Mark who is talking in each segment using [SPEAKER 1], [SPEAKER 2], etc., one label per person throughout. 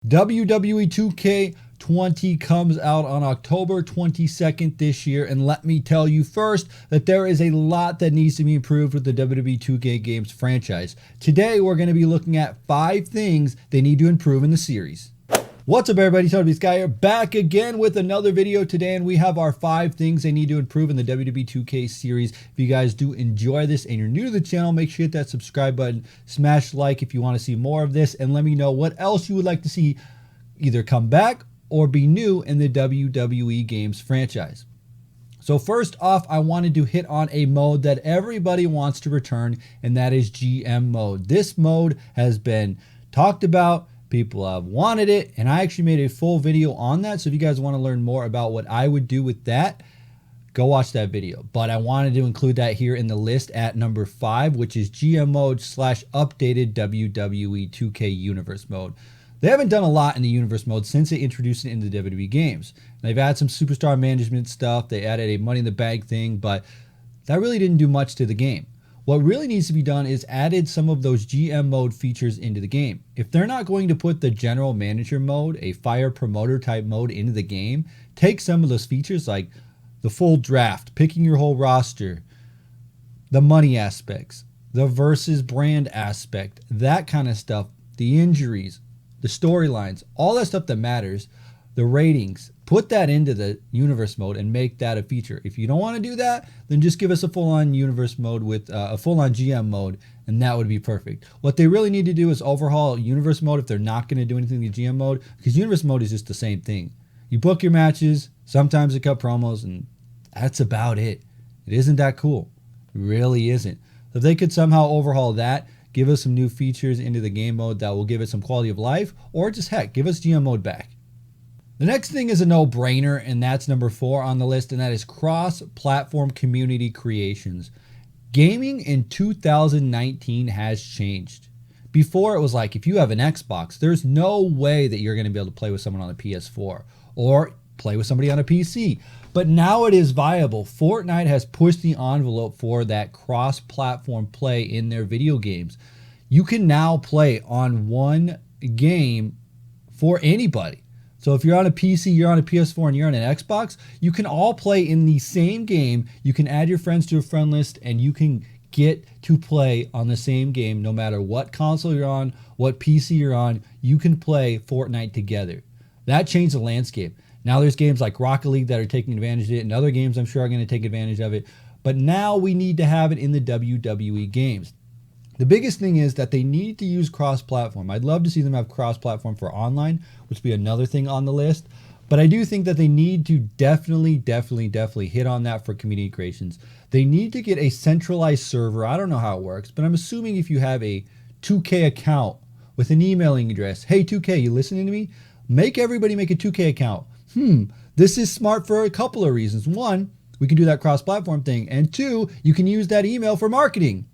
[SPEAKER 1] WWE 2K20 comes out on October 22nd this year, and let me tell you first that there is a lot that needs to be improved with the WWE 2K games franchise. Today, we're going to be looking at 5 things they need to improve in the series. What's up, everybody? TonyPizzaGuy here, back again with another video today, and we have our 5 things they need to improve in the WWE 2K series. If you guys do enjoy this and you're new to the channel, make sure you hit that subscribe button, smash like if you want to see more of this, and let me know what else you would like to see either come back or be new in the WWE games franchise. So first off, I wanted to hit on a mode that everybody wants to return, and that is GM mode. This mode has been talked about. People have wanted it, and I actually made a full video on that. So if you guys want to learn more about what I would do with that, go watch that video. But I wanted to include that here in the list at number 5, which is GM mode / updated WWE 2K universe mode. They haven't done a lot in the universe mode since they introduced it into the WWE games. They've added some superstar management stuff. They added a Money in the Bank thing, but that really didn't do much to the game. What really needs to be done is added some of those GM mode features into the game. If they're not going to put the general manager mode, a fire promoter type mode into the game, take some of those features like the full draft, picking your whole roster, the money aspects, the versus brand aspect, that kind of stuff, the injuries, the storylines, all that stuff that matters, the ratings, put that into the universe mode and make that a feature. If you don't want to do that, then just give us a full-on universe mode with a full-on GM mode, and that would be perfect. What they really need to do is overhaul universe mode if they're not going to do anything in the GM mode, because universe mode is just the same thing. You book your matches, sometimes they cut promos, and that's about it. It isn't that cool. It really isn't. So if they could somehow overhaul that, give us some new features into the game mode that will give it some quality of life, or just heck, give us GM mode back. The next thing is a no-brainer, and that's number 4 on the list, and that is cross-platform community creations. Gaming in 2019 has changed. Before, it was like, if you have an Xbox, there's no way that you're going to be able to play with someone on a PS4 or play with somebody on a PC. But now it is viable. Fortnite has pushed the envelope for that cross-platform play in their video games. You can now play on one game for anybody. So if you're on a PC, you're on a PS4, and you're on an Xbox, you can all play in the same game. You can add your friends to a friend list, and you can get to play on the same game no matter what console you're on, what PC you're on. You can play Fortnite together. That changed the landscape. Now there's games like Rocket League that are taking advantage of it, and other games I'm sure are going to take advantage of it. But now we need to have it in the WWE games. The biggest thing is that they need to use cross-platform. I'd love to see them have cross-platform for online, which would be another thing on the list. But I do think that they need to definitely hit on that for community creations. They need to get a centralized server. I don't know how it works, but I'm assuming if you have a 2K account with an emailing address, hey 2K, you listening to me? Make everybody make a 2K account. This is smart for a couple of reasons. 1, we can do that cross-platform thing. And 2, you can use that email for marketing.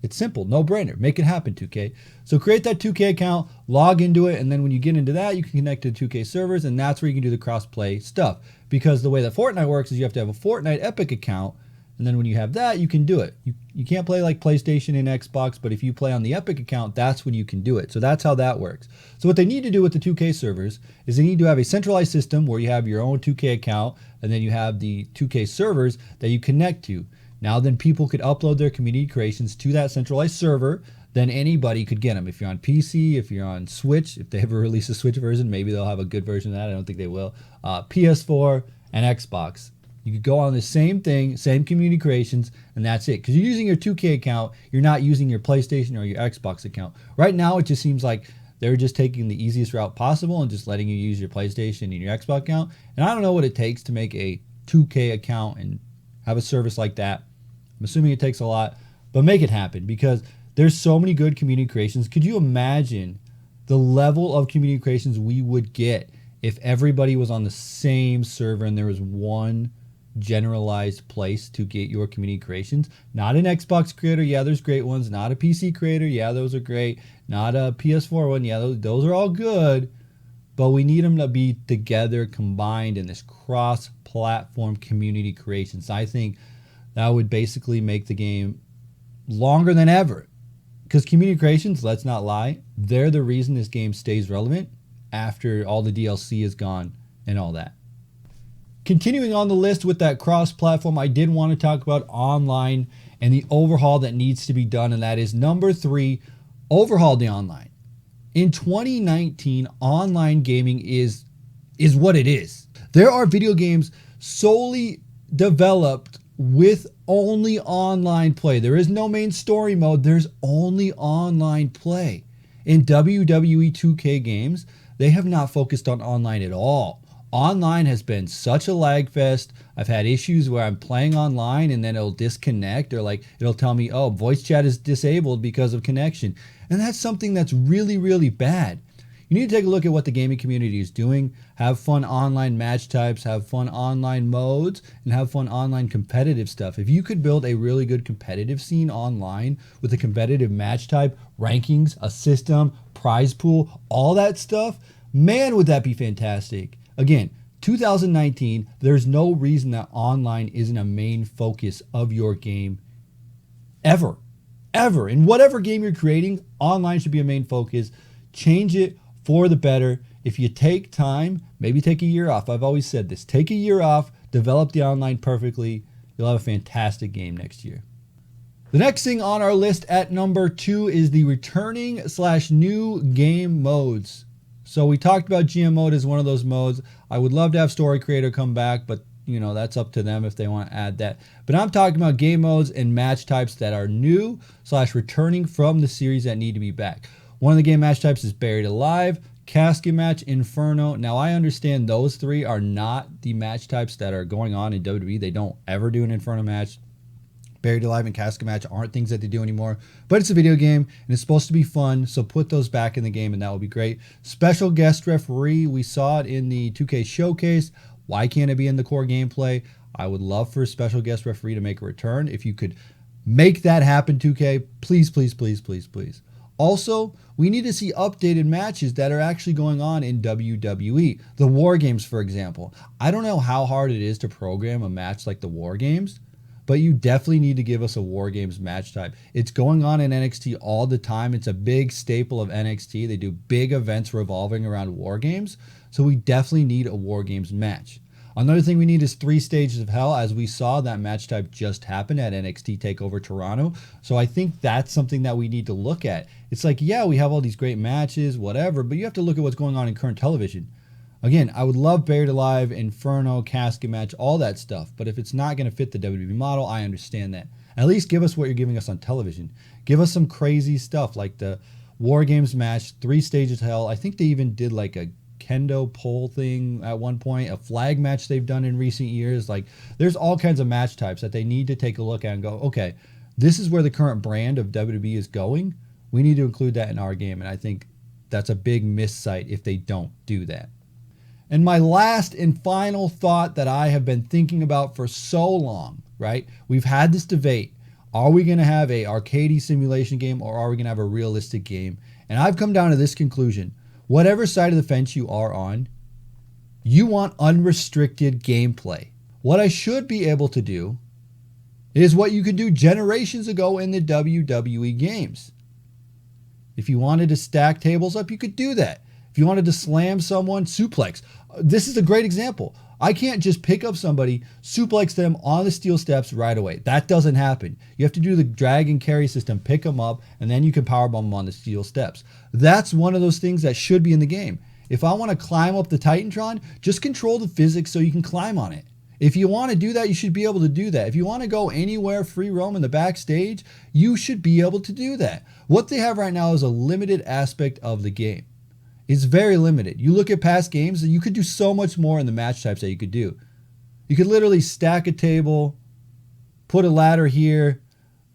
[SPEAKER 1] It's simple, no brainer. Make it happen, 2K. So create that 2K account, log into it, and then when you get into that, you can connect to the 2K servers, and that's where you can do the cross-play stuff. Because the way that Fortnite works is you have to have a Fortnite Epic account, and then when you have that, you can do it. You can't play like PlayStation and Xbox, but if you play on the Epic account, that's when you can do it. So that's how that works. So what they need to do with the 2K servers is they need to have a centralized system where you have your own 2K account, and then you have the 2K servers that you connect to. Now then people could upload their community creations to that centralized server, then anybody could get them. If you're on PC, if you're on Switch, if they ever release a Switch version, maybe they'll have a good version of that. I don't think they will. PS4 and Xbox. You could go on the same thing, same community creations, and that's it. Because you're using your 2K account, you're not using your PlayStation or your Xbox account. Right now, it just seems like they're just taking the easiest route possible and just letting you use your PlayStation and your Xbox account. And I don't know what it takes to make a 2K account and have a service like that. I'm assuming it takes a lot, but make it happen because there's so many good community creations. Could you imagine the level of community creations we would get if everybody was on the same server and there was one generalized place to get your community creations? Not an Xbox creator, yeah, there's great ones. Not a PC creator, yeah, those are great. Not a PS4 one, yeah, those are all good. But we need them to be together, combined in this cross-platform community creations. I think that would basically make the game longer than ever. Because community creations, let's not lie, they're the reason this game stays relevant after all the DLC is gone and all that. Continuing on the list with that cross-platform, I did want to talk about online and the overhaul that needs to be done, and that is number 3, overhaul the online. In 2019, online gaming is what it is. There are video games solely developed with only online play. There is no main story mode. There's only online play. In WWE 2K games, they have not focused on online at all. Online has been such a lag fest. I've had issues where I'm playing online and then it'll disconnect, or like it'll tell me, oh, voice chat is disabled because of connection. And that's something that's really, really bad. You need to take a look at what the gaming community is doing. Have fun online match types, have fun online modes, and have fun online competitive stuff. If you could build a really good competitive scene online with a competitive match type, rankings, a system, prize pool, all that stuff, man, would that be fantastic. Again, 2019, there's no reason that online isn't a main focus of your game ever. Ever. In whatever game you're creating, online should be a main focus. Change it for the better. If you take time, maybe take a year off. I've always said this. Take a year off, develop the online perfectly. You'll have a fantastic game next year. The next thing on our list at number 2 is the returning/new game modes. So we talked about GM mode as one of those modes. I would love to have Story Creator come back, but that's up to them if they want to add that. But I'm talking about game modes and match types that are new/returning from the series that need to be back. One of the game match types is Buried Alive, Casket Match, Inferno. Now I understand those 3 are not the match types that are going on in WWE. They don't ever do an Inferno match. Buried Alive and Casket Match aren't things that they do anymore, but it's a video game and it's supposed to be fun, so put those back in the game and that would be great. Special guest referee, we saw it in the 2K showcase. Why can't it be in the core gameplay? I would love for a special guest referee to make a return. If you could make that happen, 2K, please, please, please, please, please. Also, we need to see updated matches that are actually going on in WWE. The War Games, for example. I don't know how hard it is to program a match like the War Games, but you definitely need to give us a War Games match type. It's going on in NXT all the time. It's a big staple of NXT. They do big events revolving around War Games, so we definitely need a War Games match. Another thing we need is 3 Stages of Hell. As we saw, that match type just happened at NXT TakeOver Toronto. So I think that's something that we need to look at. It's like, yeah, we have all these great matches, whatever, but you have to look at what's going on in current television. Again, I would love Buried Alive, Inferno, Casket Match, all that stuff. But if it's not going to fit the WWE model, I understand that. At least give us what you're giving us on television. Give us some crazy stuff like the War Games match, 3 Stages of Hell. I think they even did like a kendo pole thing at one point, a flag match they've done in recent years. Like, there's all kinds of match types that they need to take a look at and go, okay, this is where the current brand of WWE is going. We need to include that in our game. And I think that's a big miss site if they don't do that. And my last and final thought that I have been thinking about for so long, right? We've had this debate. Are we going to have a arcadey simulation game or are we going to have a realistic game? And I've come down to this conclusion. Whatever side of the fence you are on, you want unrestricted gameplay. What I should be able to do is what you could do generations ago in the WWE games. If you wanted to stack tables up, you could do that. If you wanted to slam someone, suplex. This is a great example. I can't just pick up somebody, suplex them on the steel steps right away. That doesn't happen. You have to do the drag and carry system, pick them up, and then you can powerbomb them on the steel steps. That's one of those things that should be in the game. If I want to climb up the Titantron, just control the physics so you can climb on it. If you want to do that, you should be able to do that. If you want to go anywhere free roam in the backstage, you should be able to do that. What they have right now is a limited aspect of the game. It's very limited. You look at past games, and you could do so much more in the match types that you could do. You could literally stack a table, put a ladder here,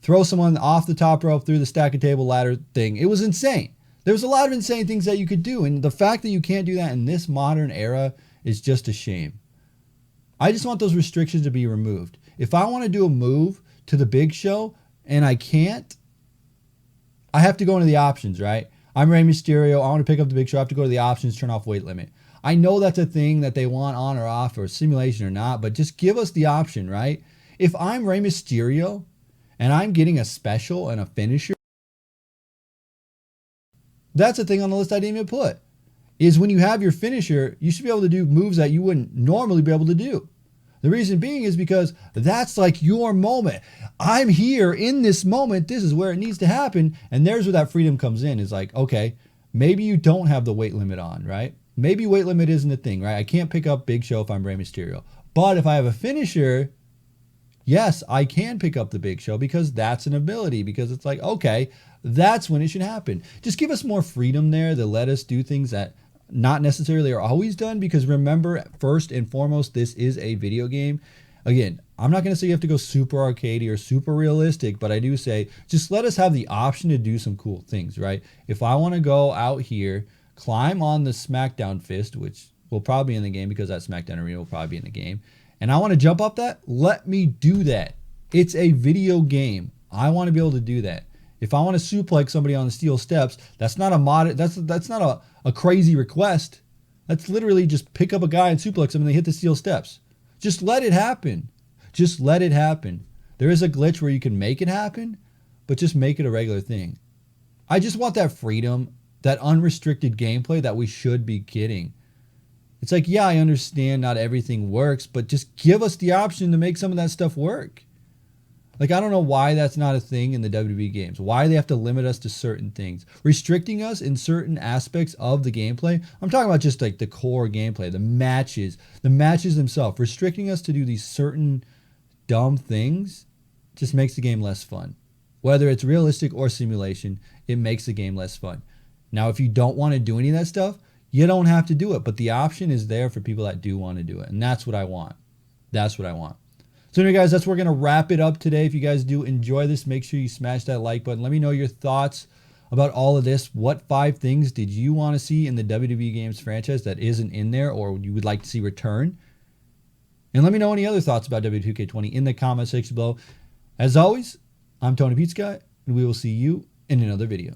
[SPEAKER 1] throw someone off the top rope through the stack a table ladder thing. It was insane. There was a lot of insane things that you could do, and the fact that you can't do that in this modern era is just a shame. I just want those restrictions to be removed. If I want to do a move to the Big Show and I can't, I have to go into the options, right? I'm Rey Mysterio. I want to pick up the Big Show. I have to go to the options, turn off weight limit. I know that's a thing that they want on or off or simulation or not, but just give us the option, right? If I'm Rey Mysterio and I'm getting a special and a finisher, That's a thing on the list I didn't even put. Is when you have your finisher, you should be able to do moves that you wouldn't normally be able to do. The reason being is because that's like your moment. I'm here in this moment. This is where it needs to happen. And there's where that freedom comes in. Is like, okay, maybe you don't have the weight limit on, right? Maybe weight limit isn't a thing, right? I can't pick up Big Show if I'm Rey Mysterio. But if I have a finisher, yes, I can pick up the Big Show because that's an ability. Because it's like, okay, that's when it should happen. Just give us more freedom there to let us do things that not necessarily are always done, because remember, first and foremost, this is a video game. Again, I'm not going to say you have to go super arcadey or super realistic, but I do say just let us have the option to do some cool things, right? If I want to go out here, climb on the SmackDown fist, which will probably be in the game because that SmackDown arena will probably be in the game, and I want to jump up that, let me do that. It's a video game. I want to be able to do that. If I want to suplex somebody on the steel steps, that's not a crazy request. That's literally just pick up a guy and suplex them and they hit the steel steps. Just let it happen. Just let it happen. There is a glitch where you can make it happen, but just make it a regular thing. I just want that freedom, that unrestricted gameplay that we should be getting. It's like, yeah, I understand not everything works, but just give us the option to make some of that stuff work. Like, I don't know why that's not a thing in the WWE games. Why they have to limit us to certain things. Restricting us in certain aspects of the gameplay. I'm talking about just like the core gameplay, the matches themselves. Restricting us to do these certain dumb things just makes the game less fun. Whether it's realistic or simulation, it makes the game less fun. Now, if you don't want to do any of that stuff, you don't have to do it. But the option is there for people that do want to do it. And that's what I want. That's what I want. So anyway, guys, that's where we're going to wrap it up today. If you guys do enjoy this, make sure you smash that like button. Let me know your thoughts about all of this. What 5 things did you want to see in the WWE Games franchise that isn't in there or you would like to see return? And let me know any other thoughts about WWE 2K20 in the comment section below. As always, I'm TonyPizzaGuy, and we will see you in another video.